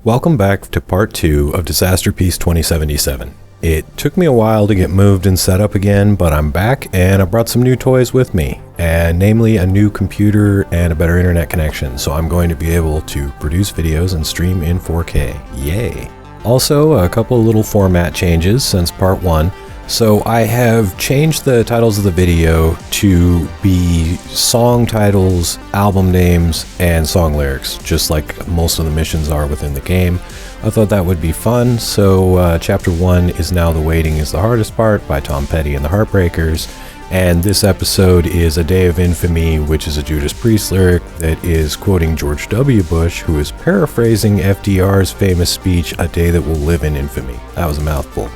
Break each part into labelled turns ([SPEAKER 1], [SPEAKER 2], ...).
[SPEAKER 1] Welcome back to part 2 of Disasterpiece 2077. It took me a while to get moved and set up again, but I'm back and I brought some new toys with me, and namely a new computer and a better internet connection, so I'm going to be able to produce videos and stream in 4K. Yay! Also, a couple of little format changes since part 1. So I have changed the titles of the video to be song titles, album names, and song lyrics, just like most of the missions are within the game. I thought that would be fun, so Chapter 1 is now The Waiting is the Hardest Part by Tom Petty and the Heartbreakers, and this episode is A Day of Infamy, which is a Judas Priest lyric that is quoting George W. Bush, who is paraphrasing FDR's famous speech, A Day That Will Live in Infamy. That was a mouthful.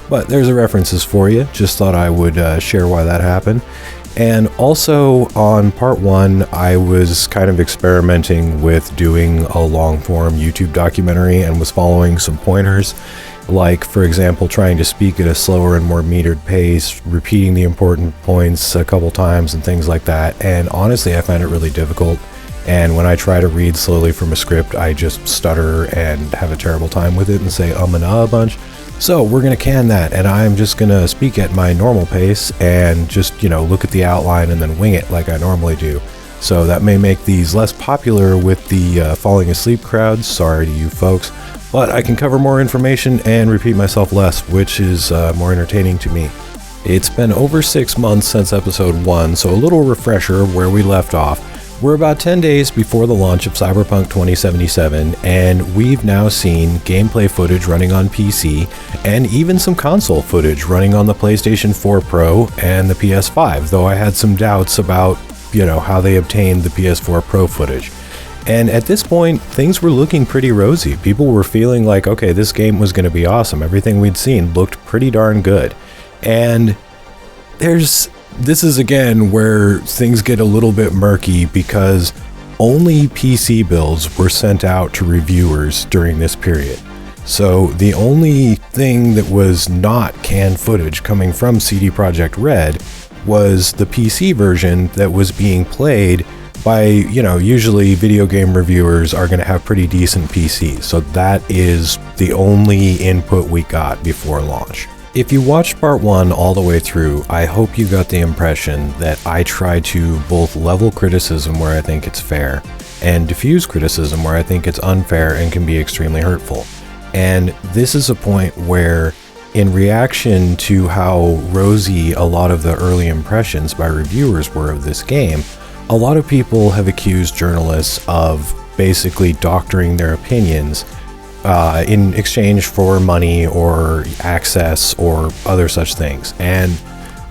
[SPEAKER 1] But there's the references for you. Just thought I would share why that happened. And also on part 1, I was kind of experimenting with doing a long-form YouTube documentary and was following some pointers, like, for example, trying to speak at a slower and more metered pace, repeating the important points a couple times and things like that. And honestly, I find it really difficult. And when I try to read slowly from a script, I just stutter and have a terrible time with it and say and a bunch. So we're going to can that, and I'm just going to speak at my normal pace and just, look at the outline and then wing it like I normally do. So that may make these less popular with the falling asleep crowd. Sorry to you folks. But I can cover more information and repeat myself less, which is more entertaining to me. It's been over 6 months since episode 1, so a little refresher of where we left off. We're about 10 days before the launch of Cyberpunk 2077, and we've now seen gameplay footage running on PC, and even some console footage running on the PlayStation 4 Pro and the PS5, though I had some doubts about, how they obtained the PS4 Pro footage. And at this point, things were looking pretty rosy. People were feeling like, okay, this game was going to be awesome. Everything we'd seen looked pretty darn good. And this is again where things get a little bit murky, because only PC builds were sent out to reviewers during this period. So the only thing that was not canned footage coming from CD Projekt Red was the PC version that was being played by, usually video game reviewers are going to have pretty decent PCs. So that is the only input we got before launch. If you watched part 1 all the way through, I hope you got the impression that I try to both level criticism where I think it's fair and diffuse criticism where I think it's unfair and can be extremely hurtful. And this is a point where, in reaction to how rosy a lot of the early impressions by reviewers were of this game, a lot of people have accused journalists of basically doctoring their opinions in exchange for money or access or other such things. And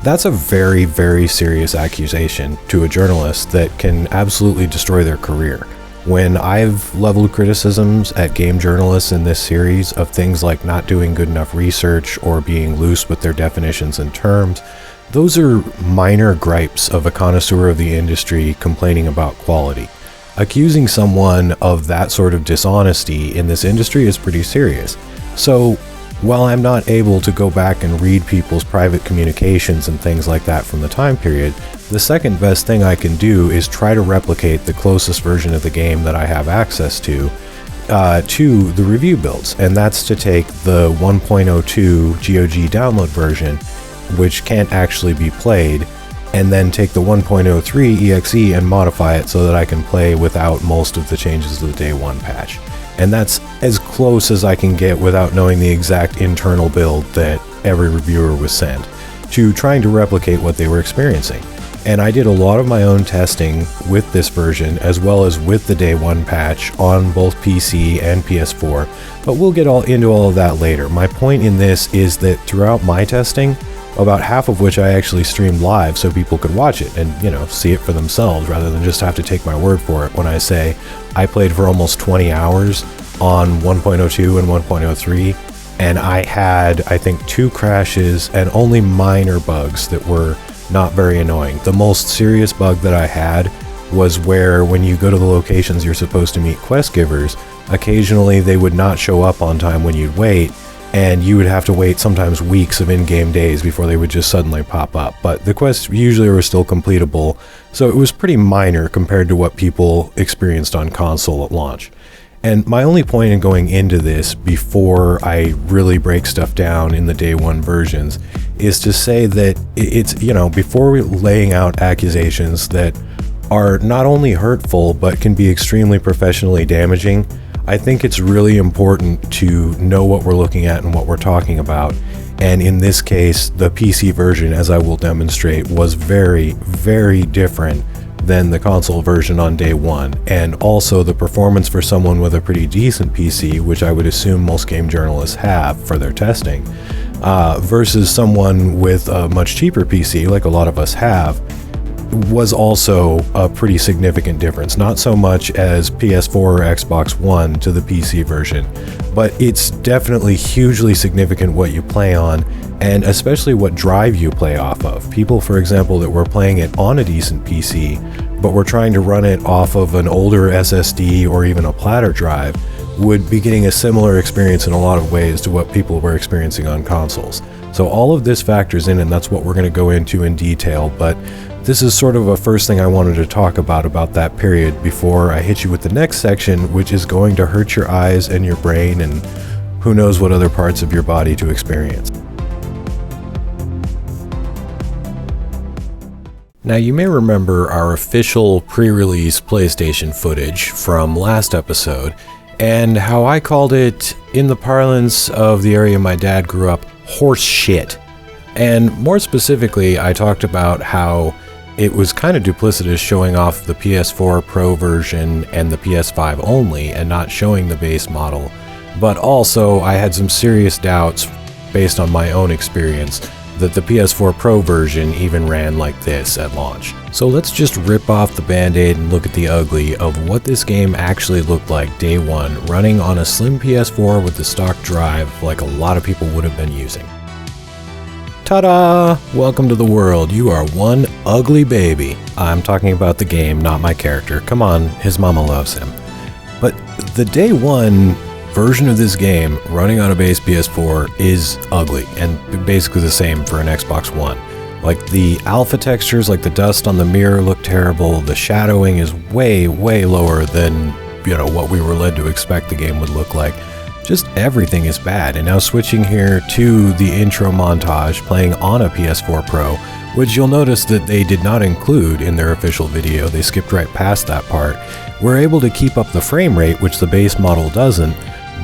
[SPEAKER 1] that's a very, very serious accusation to a journalist that can absolutely destroy their career. When I've leveled criticisms at game journalists in this series of things like not doing good enough research or being loose with their definitions and terms, those are minor gripes of a connoisseur of the industry complaining about quality. Accusing someone of that sort of dishonesty in this industry is pretty serious. So while I'm not able to go back and read people's private communications and things like that from the time period, the second best thing I can do is try to replicate the closest version of the game that I have access to the review builds. And that's to take the 1.02 GOG download version, which can't actually be played, and then take the 1.03 exe and modify it so that I can play without most of the changes of the day 1 patch. And that's as close as I can get without knowing the exact internal build that every reviewer was sent, to trying to replicate what they were experiencing. And I did a lot of my own testing with this version, as well as with the day 1 patch on both PC and PS4, but we'll get into all of that later. My point in this is that throughout my testing, about half of which I actually streamed live so people could watch it and, see it for themselves rather than just have to take my word for it when I say I played for almost 20 hours on 1.02 and 1.03, and I had, I think, 2 crashes and only minor bugs that were not very annoying. The most serious bug that I had was where when you go to the locations you're supposed to meet quest givers, occasionally they would not show up on time when you'd wait, and you would have to wait sometimes weeks of in-game days before they would just suddenly pop up. But the quests usually were still completable, so it was pretty minor compared to what people experienced on console at launch. And my only point in going into this before I really break stuff down in the day one versions is to say that it's, before we're laying out accusations that are not only hurtful but can be extremely professionally damaging, I think it's really important to know what we're looking at and what we're talking about. And in this case, the PC version, as I will demonstrate, was very, very different than the console version on day one. And also the performance for someone with a pretty decent PC, which I would assume most game journalists have for their testing, versus someone with a much cheaper PC, like a lot of us have, was also a pretty significant difference. Not so much as PS4 or Xbox One to the PC version, but it's definitely hugely significant what you play on, and especially what drive you play off of. People, for example, that were playing it on a decent PC, but were trying to run it off of an older SSD or even a platter drive, would be getting a similar experience in a lot of ways to what people were experiencing on consoles. So all of this factors in, and that's what we're going to go into in detail, but this is sort of a first thing I wanted to talk about that period before I hit you with the next section, which is going to hurt your eyes and your brain and who knows what other parts of your body to experience. Now, you may remember our official pre-release PlayStation footage from last episode, and how I called it, in the parlance of the area my dad grew up, horse shit. And more specifically, I talked about how it was kind of duplicitous showing off the PS4 Pro version and the PS5 only and not showing the base model. But also, I had some serious doubts based on my own experience that the PS4 Pro version even ran like this at launch. So let's just rip off the band-aid and look at the ugly of what this game actually looked like day one, running on a slim PS4 with the stock drive like a lot of people would have been using. Ta-da! Welcome to the world. You are one ugly baby. I'm talking about the game, not my character. Come on, his mama loves him. But the day one version of this game running on a base PS4 is ugly, and basically the same for an Xbox One. Like, the alpha textures, like the dust on the mirror, look terrible. The shadowing is way, way lower than, what we were led to expect the game would look like. Just everything is bad. And now switching here to the intro montage playing on a PS4 Pro, which you'll notice that they did not include in their official video. They skipped right past that part. We're able to keep up the frame rate, which the base model doesn't,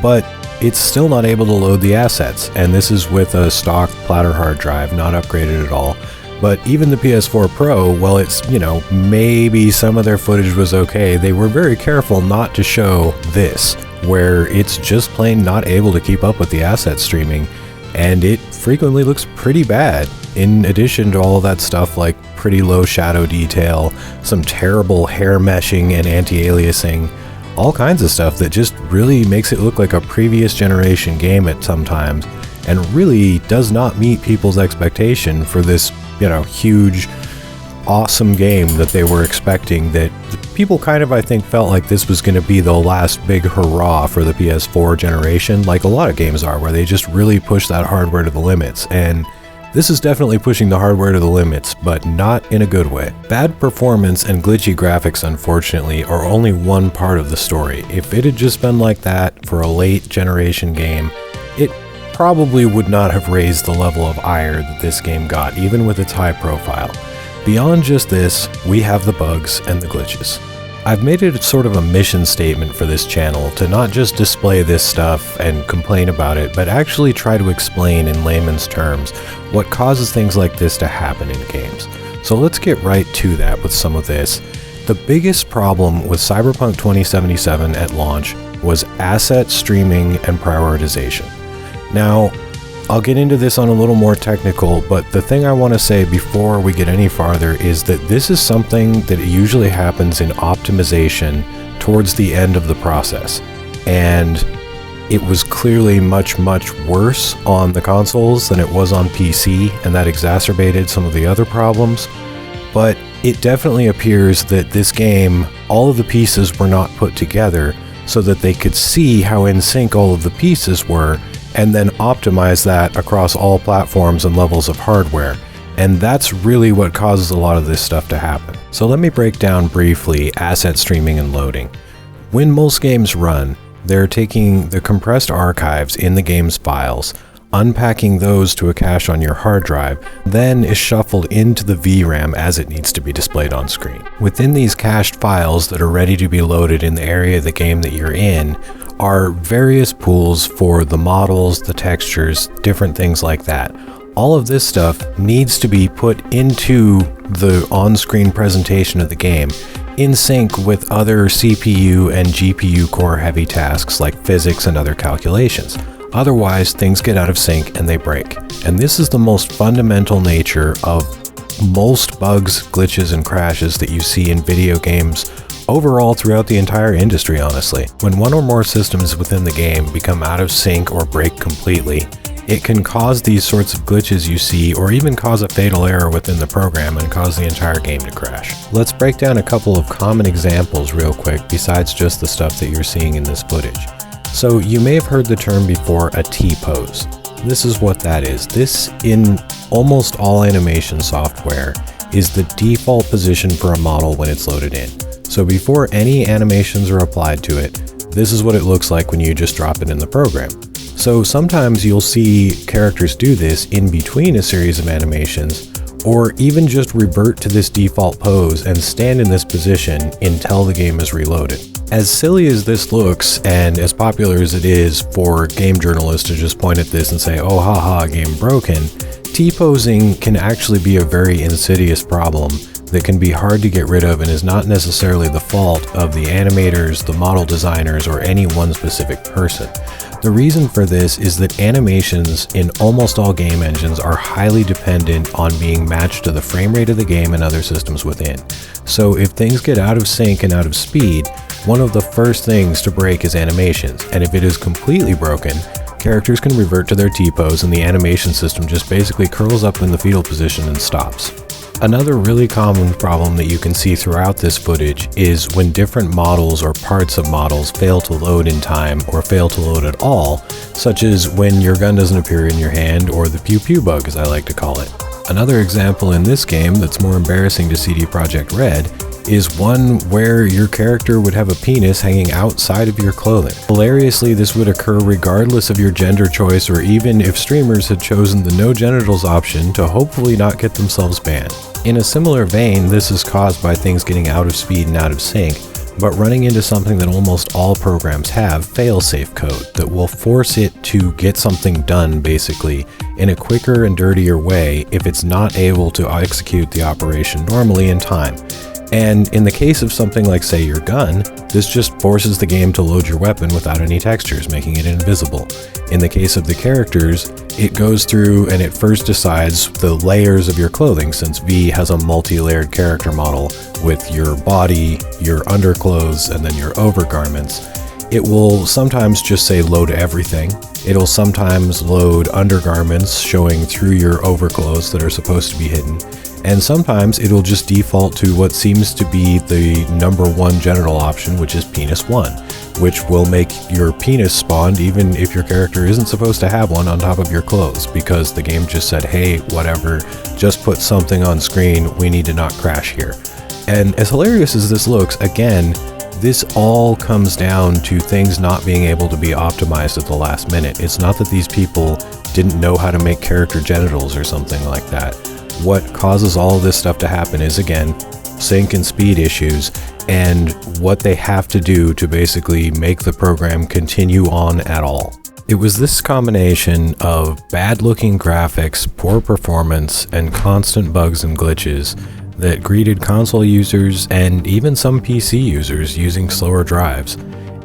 [SPEAKER 1] but it's still not able to load the assets. And this is with a stock platter hard drive, not upgraded at all. But even the PS4 Pro, well, it's, maybe some of their footage was okay, they were very careful not to show this, where it's just plain not able to keep up with the asset streaming, and it frequently looks pretty bad, in addition to all of that stuff like pretty low shadow detail, some terrible hair meshing and anti-aliasing, all kinds of stuff that just really makes it look like a previous generation game at sometimes, and really does not meet people's expectation for this, huge, awesome game that they were expecting. That people kind of, I think, felt like this was going to be the last big hurrah for the PS4 generation, like a lot of games are, where they just really push that hardware to the limits. And this is definitely pushing the hardware to the limits, but not in a good way. Bad performance and glitchy graphics, unfortunately, are only one part of the story. If it had just been like that for a late generation game, it probably would not have raised the level of ire that this game got, even with its high profile. Beyond just this, we have the bugs and the glitches. I've made it sort of a mission statement for this channel to not just display this stuff and complain about it, but actually try to explain in layman's terms what causes things like this to happen in games. So let's get right to that with some of this. The biggest problem with Cyberpunk 2077 at launch was asset streaming and prioritization. Now, I'll get into this on a little more technical, but the thing I want to say before we get any farther is that this is something that usually happens in optimization towards the end of the process. And it was clearly much, much worse on the consoles than it was on PC, and that exacerbated some of the other problems. But it definitely appears that this game, all of the pieces were not put together so that they could see how in sync all of the pieces were, and then optimize that across all platforms and levels of hardware. And that's really what causes a lot of this stuff to happen. So let me break down briefly asset streaming and loading. When most games run, They're taking the compressed archives in the game's files, unpacking those to a cache on your hard drive, then is shuffled into the VRAM as it needs to be displayed on screen. Within these cached files that are ready to be loaded in the area of the game that you're in are various pools for the models, the textures, different things like that. All of this stuff needs to be put into the on-screen presentation of the game in sync with other CPU and GPU core heavy tasks like physics and other calculations. Otherwise, things get out of sync and they break. And this is the most fundamental nature of most bugs, glitches, and crashes that you see in video games overall throughout the entire industry, honestly. When one or more systems within the game become out of sync or break completely, it can cause these sorts of glitches you see, or even cause a fatal error within the program and cause the entire game to crash. Let's break down a couple of common examples real quick besides just the stuff that you're seeing in this footage. So you may have heard the term before, a T-pose. This is what that is. This, in almost all animation software, is the default position for a model when it's loaded in. So before any animations are applied to it, this is what it looks like when you just drop it in the program. So sometimes you'll see characters do this in between a series of animations, or even just revert to this default pose and stand in this position until the game is reloaded. As silly as this looks, and as popular as it is for game journalists to just point at this and say, oh haha, game broken, T-posing can actually be a very insidious problem that can be hard to get rid of and is not necessarily the fault of the animators, the model designers, or any one specific person. The reason for this is that animations in almost all game engines are highly dependent on being matched to the frame rate of the game and other systems within. So if things get out of sync and out of speed, one of the first things to break is animations, and if it is completely broken, characters can revert to their T-pose and the animation system just basically curls up in the fetal position and stops. Another really common problem that you can see throughout this footage is when different models or parts of models fail to load in time or fail to load at all, such as when your gun doesn't appear in your hand, or the pew pew bug as I like to call it. Another example in this game that's more embarrassing to CD Projekt Red is one where your character would have a penis hanging outside of your clothing. Hilariously, this would occur regardless of your gender choice, or even if streamers had chosen the no genitals option to hopefully not get themselves banned. In a similar vein, this is caused by things getting out of speed and out of sync, but running into something that almost all programs have, fail-safe code, that will force it to get something done basically in a quicker and dirtier way if it's not able to execute the operation normally in time. And in the case of something like, say, your gun, this just forces the game to load your weapon without any textures, making it invisible. In the case of the characters, it goes through and it first decides the layers of your clothing, since V has a multi-layered character model with your body, your underclothes, and then your overgarments. It will sometimes just say load everything. It'll sometimes load undergarments showing through your overclothes that are supposed to be hidden. And sometimes it'll just default to what seems to be the number one genital option, which is penis 1, which will make your penis spawned even if your character isn't supposed to have one on top of your clothes, because the game just said, hey, whatever, just put something on screen, we need to not crash here. And as hilarious as this looks, again, this all comes down to things not being able to be optimized at the last minute. It's not that these people didn't know how to make character genitals or something like that. What causes all of this stuff to happen is, again, sync and speed issues, and what they have to do to basically make the program continue on at all. It was this combination of bad-looking graphics, poor performance, and constant bugs and glitches that greeted console users and even some PC users using slower drives.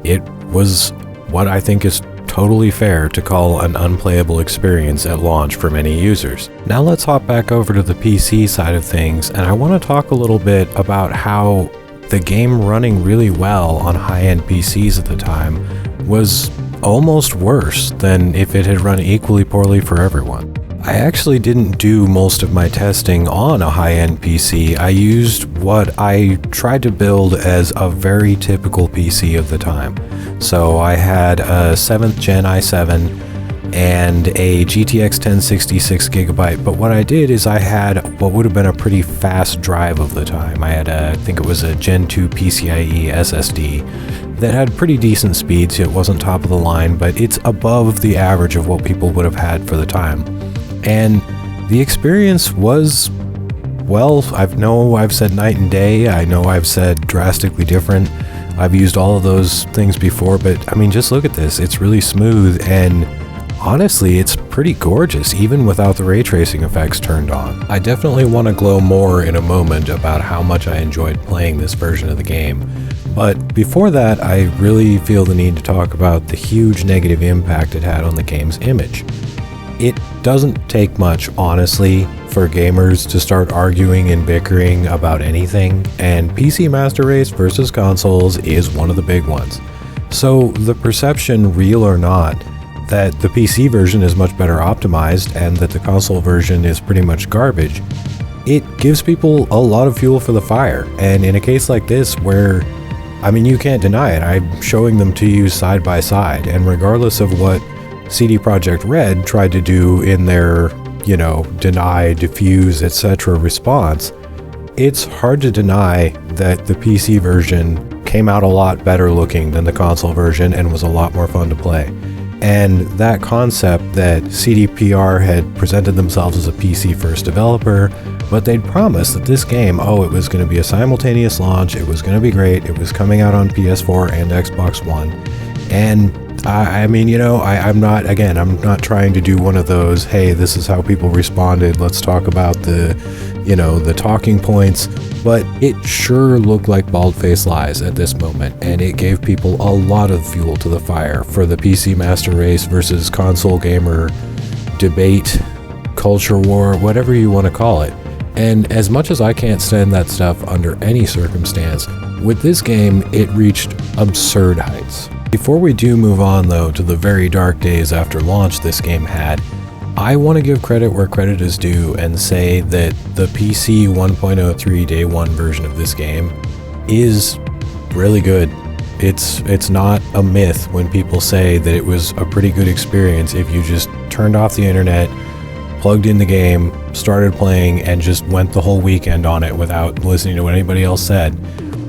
[SPEAKER 1] It was what I think is totally fair to call an unplayable experience at launch for many users. Now let's hop back over to the PC side of things, and I want to talk a little bit about how the game running really well on high-end PCs at the time was almost worse than if it had run equally poorly for everyone. I actually didn't do most of my testing on a high-end PC. I used what I tried to build as a very typical PC of the time. So I had a 7th gen i7 and a GTX 1060 6GB, but what I did is I had what would have been a pretty fast drive of the time. I had I think it was a Gen 2 PCIe SSD that had pretty decent speeds. It wasn't top of the line, but it's above the average of what people would have had for the time. And the experience was, well, I've said night and day. I know I've said drastically different. I've used all of those things before, but I mean, just look at this. It's really smooth, and honestly, it's pretty gorgeous, even without the ray tracing effects turned on. I definitely want to glow more in a moment about how much I enjoyed playing this version of the game. But before that, I really feel the need to talk about the huge negative impact it had on the game's image. It doesn't take much, honestly, for gamers to start arguing and bickering about anything, and PC Master Race versus consoles is one of the big ones. So the perception, real or not, that the PC version is much better optimized and that the console version is pretty much garbage, it gives people a lot of fuel for the fire. And in a case like this where, I mean, you can't deny it, I'm showing them to you side by side, and regardless of what CD Projekt Red tried to do in their, deny, diffuse, etc. response, it's hard to deny that the PC version came out a lot better looking than the console version and was a lot more fun to play. And that concept that CDPR had presented themselves as a PC-first developer, but they'd promised that this game, it was going to be a simultaneous launch, it was going to be great, it was coming out on PS4 and Xbox One, and I'm not trying to do one of those, hey, this is how people responded, let's talk about the talking points, but it sure looked like bald-faced lies at this moment, and it gave people a lot of fuel to the fire for the PC Master Race versus console gamer debate, culture war, whatever you want to call it. And as much as I can't stand that stuff under any circumstance, with this game, it reached absurd heights. Before we do move on, though, to the very dark days after launch this game had, I want to give credit where credit is due and say that the PC 1.03 Day 1 version of this game is really good. It's not a myth when people say that it was a pretty good experience if you just turned off the internet, plugged in the game, started playing, and just went the whole weekend on it without listening to what anybody else said.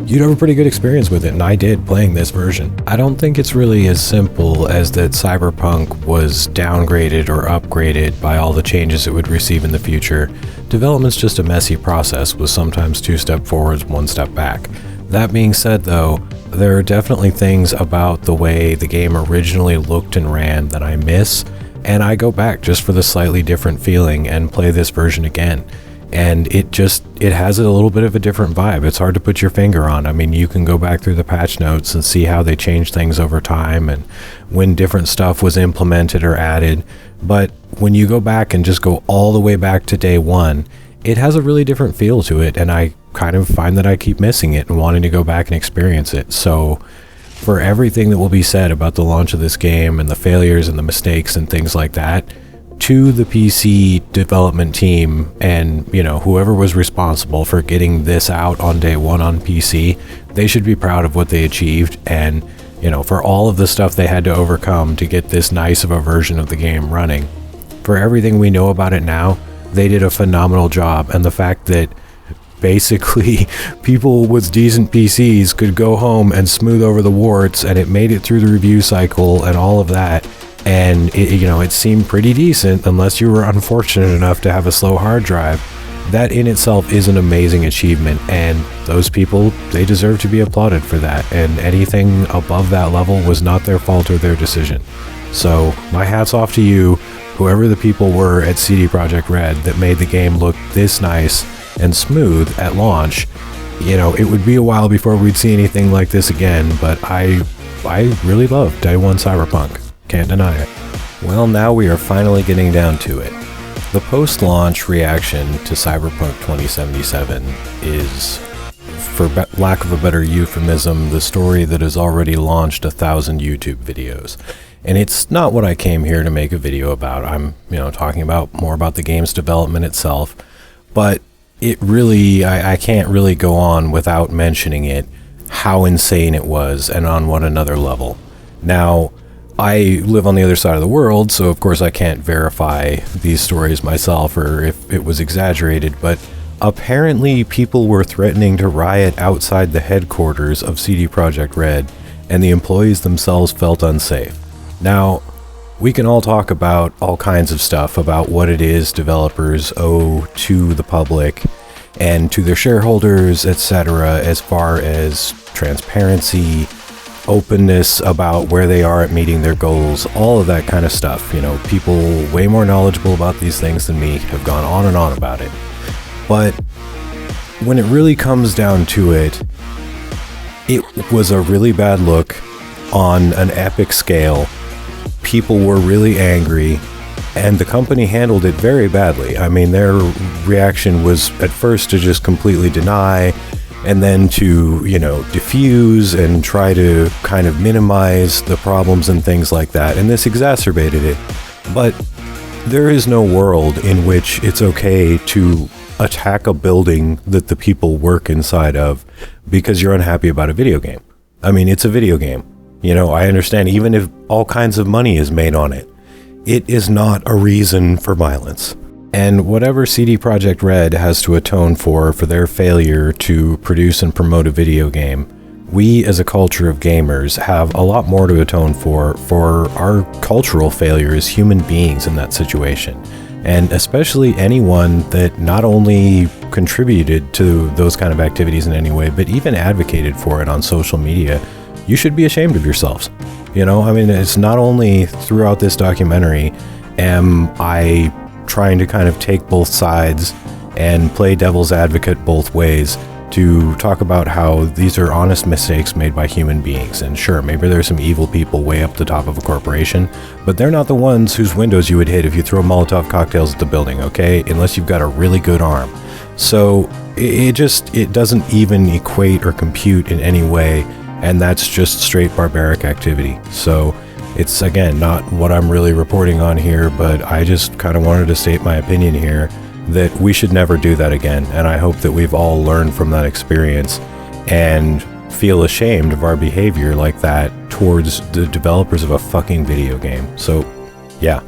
[SPEAKER 1] You'd have a pretty good experience with it, and I did playing this version. I don't think it's really as simple as that Cyberpunk was downgraded or upgraded by all the changes it would receive in the future. Development's just a messy process with sometimes 2 steps forwards, 1 step back. That being said, though, there are definitely things about the way the game originally looked and ran that I miss, and I go back just for the slightly different feeling and play this version again. And it has a little bit of a different vibe. It's hard to put your finger on. I mean, you can go back through the patch notes and see how they changed things over time and when different stuff was implemented or added. But when you go back and just go all the way back to day 1, it has a really different feel to it. And I kind of find that I keep missing it and wanting to go back and experience it. So for everything that will be said about the launch of this game and the failures and the mistakes and things like that, to the PC development team and, whoever was responsible for getting this out on day 1 on PC, they should be proud of what they achieved and, for all of the stuff they had to overcome to get this nice of a version of the game running. For everything we know about it now, they did a phenomenal job, and the fact that basically people with decent PCs could go home and smooth over the warts and it made it through the review cycle and all of that, and it seemed pretty decent unless you were unfortunate enough to have a slow hard drive. That in itself is an amazing achievement, and those people, they deserve to be applauded for that, and anything above that level was not their fault or their decision. So my hat's off to you, whoever the people were at CD Projekt Red that made the game look this nice and smooth at launch. It would be a while before we'd see anything like this again, but I really loved Day 1 Cyberpunk. Can't deny it. Well, now we are finally getting down to it. The post-launch reaction to Cyberpunk 2077 is, for lack of a better euphemism, the story that has already launched 1,000 YouTube videos. And it's not what I came here to make a video about. I'm, talking more about the game's development itself. But it really, I can't really go on without mentioning it, how insane it was and on what another level. Now, I live on the other side of the world, so of course I can't verify these stories myself or if it was exaggerated, but apparently people were threatening to riot outside the headquarters of CD Projekt Red, and the employees themselves felt unsafe. Now, we can all talk about all kinds of stuff about what it is developers owe to the public and to their shareholders, etc., as far as transparency, openness about where they are at meeting their goals, all of that kind of stuff. You know, people way more knowledgeable about these things than me have gone on and on about it. But when it really comes down to it, it was a really bad look on an epic scale. People were really angry, and the company handled it very badly. I mean, their reaction was at first to just completely deny, and then to, you know, diffuse and try to kind of minimize the problems and things like that, and this exacerbated it. But there is no world in which it's okay to attack a building that the people work inside of because you're unhappy about a video game. I mean, it's a video game. You know, I understand, even if all kinds of money is made on it, it is not a reason for violence. And whatever CD Projekt Red has to atone for their failure to produce and promote a video game, we as a culture of gamers have a lot more to atone for our cultural failure as human beings in that situation. And especially anyone that not only contributed to those kind of activities in any way, but even advocated for it on social media. You should be ashamed of yourselves. You know, I mean, it's not only throughout this documentary am I trying to kind of take both sides and play devil's advocate both ways to talk about how these are honest mistakes made by human beings. And sure, maybe there's some evil people way up the top of a corporation, but they're not the ones whose windows you would hit if you throw Molotov cocktails at the building, okay? Unless you've got a really good arm. So it doesn't even equate or compute in any way. And that's just straight barbaric activity. So it's, again, not what I'm really reporting on here, but I just kind of wanted to state my opinion here that we should never do that again. And I hope that we've all learned from that experience and feel ashamed of our behavior like that towards the developers of a fucking video game. So, yeah.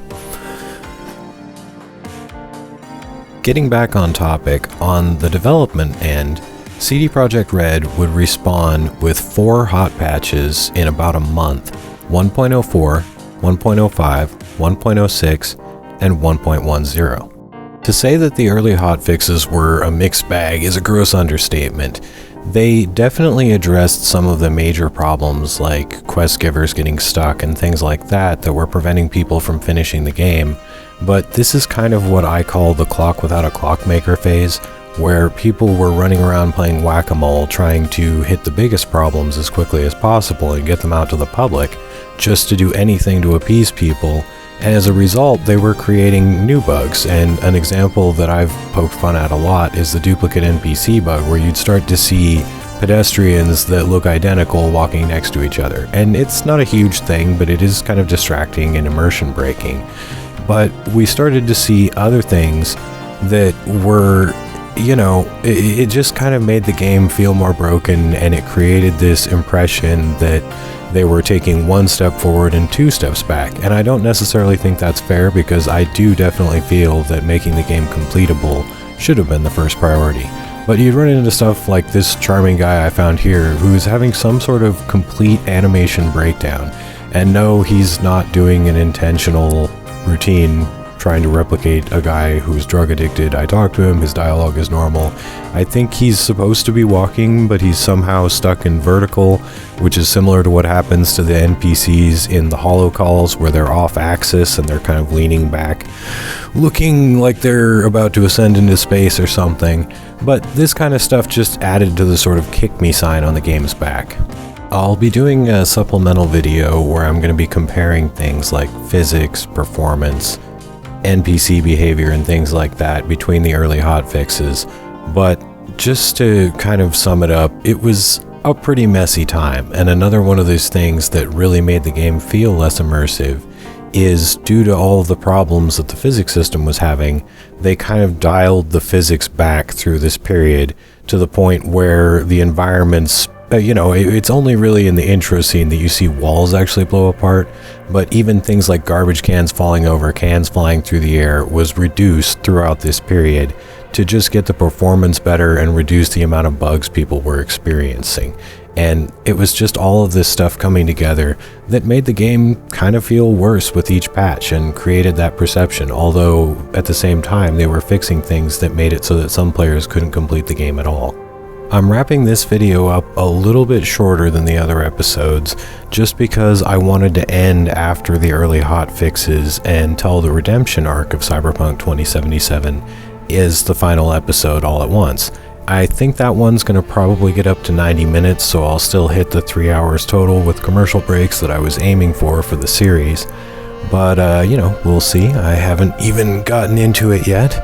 [SPEAKER 1] Getting back on topic, on the development end, CD Projekt Red would respawn with 4 hot patches in about a month: 1.04, 1.05, 1.06, and 1.10. To say that the early hotfixes were a mixed bag is a gross understatement. They definitely addressed some of the major problems like quest givers getting stuck and things like that were preventing people from finishing the game, but this is kind of what I call the clock without a clockmaker phase, where people were running around playing whack-a-mole trying to hit the biggest problems as quickly as possible and get them out to the public, just to do anything to appease people, and as a result they were creating new bugs. And an example that I've poked fun at a lot is the duplicate NPC bug, where you'd start to see pedestrians that look identical walking next to each other. And it's not a huge thing, but it is kind of distracting and immersion breaking. But we started to see other things that were, you know, it just kind of made the game feel more broken, and it created this impression that they were taking 1 step forward and 2 steps back. And I don't necessarily think that's fair, because I do definitely feel that making the game completable should have been the first priority. But you'd run into stuff like this charming guy I found here who's having some sort of complete animation breakdown. And no, he's not doing an intentional routine trying to replicate a guy who's drug addicted. I talked to him, his dialogue is normal. I think he's supposed to be walking, but he's somehow stuck in vertical, which is similar to what happens to the NPCs in the Hollow Calls, where they're off axis and they're kind of leaning back, looking like they're about to ascend into space or something. But this kind of stuff just added to the sort of kick me sign on the game's back. I'll be doing a supplemental video where I'm going to be comparing things like physics, performance, NPC behavior and things like that between the early hotfixes. But just to kind of sum it up, it was a pretty messy time, and another one of those things that really made the game feel less immersive is due to all of the problems that the physics system was having. They kind of dialed the physics back through this period to the point where the environments It's only really in the intro scene that you see walls actually blow apart, but even things like garbage cans falling over, cans flying through the air was reduced throughout this period to just get the performance better and reduce the amount of bugs people were experiencing. And it was just all of this stuff coming together that made the game kind of feel worse with each patch and created that perception, although at the same time they were fixing things that made it so that some players couldn't complete the game at all. I'm wrapping this video up a little bit shorter than the other episodes, just because I wanted to end after the early hotfixes and tell the redemption arc of Cyberpunk 2077 is the final episode all at once. I think that one's going to probably get up to 90 minutes, so I'll still hit the 3 hours total with commercial breaks that I was aiming for the series. But, we'll see. I haven't even gotten into it yet.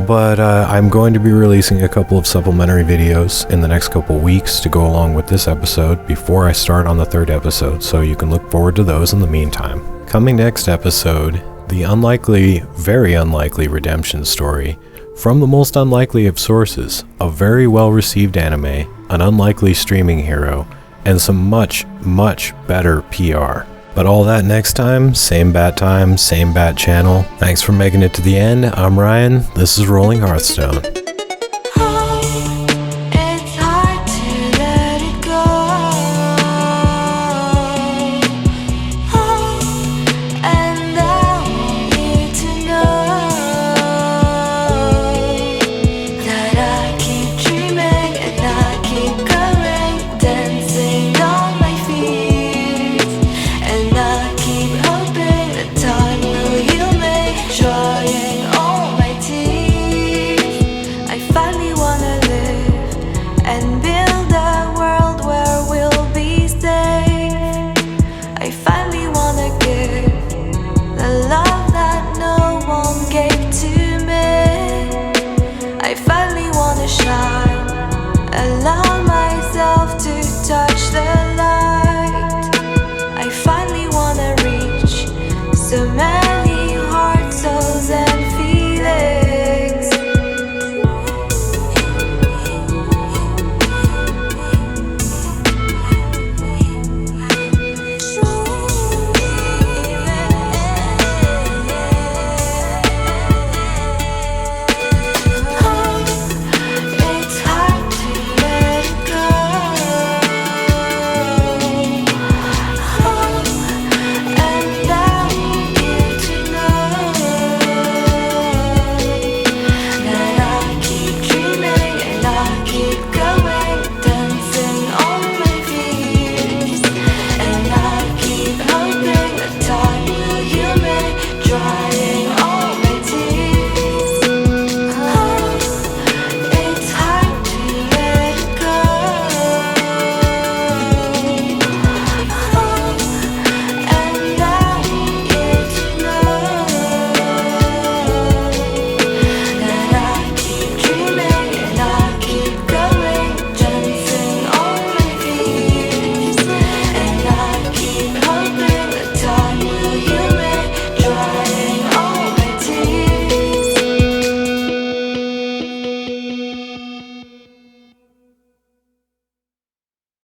[SPEAKER 1] But I'm going to be releasing a couple of supplementary videos in the next couple weeks to go along with this episode before I start on the third episode, so you can look forward to those in the meantime. Coming next episode, the unlikely, very unlikely redemption story from the most unlikely of sources, a very well-received anime, an unlikely streaming hero, and some much, much better PR. But all that next time, same bat channel. Thanks for making it to the end. I'm Ryan, this is Rolling Hearthstone.
[SPEAKER 2] Allow myself to touch the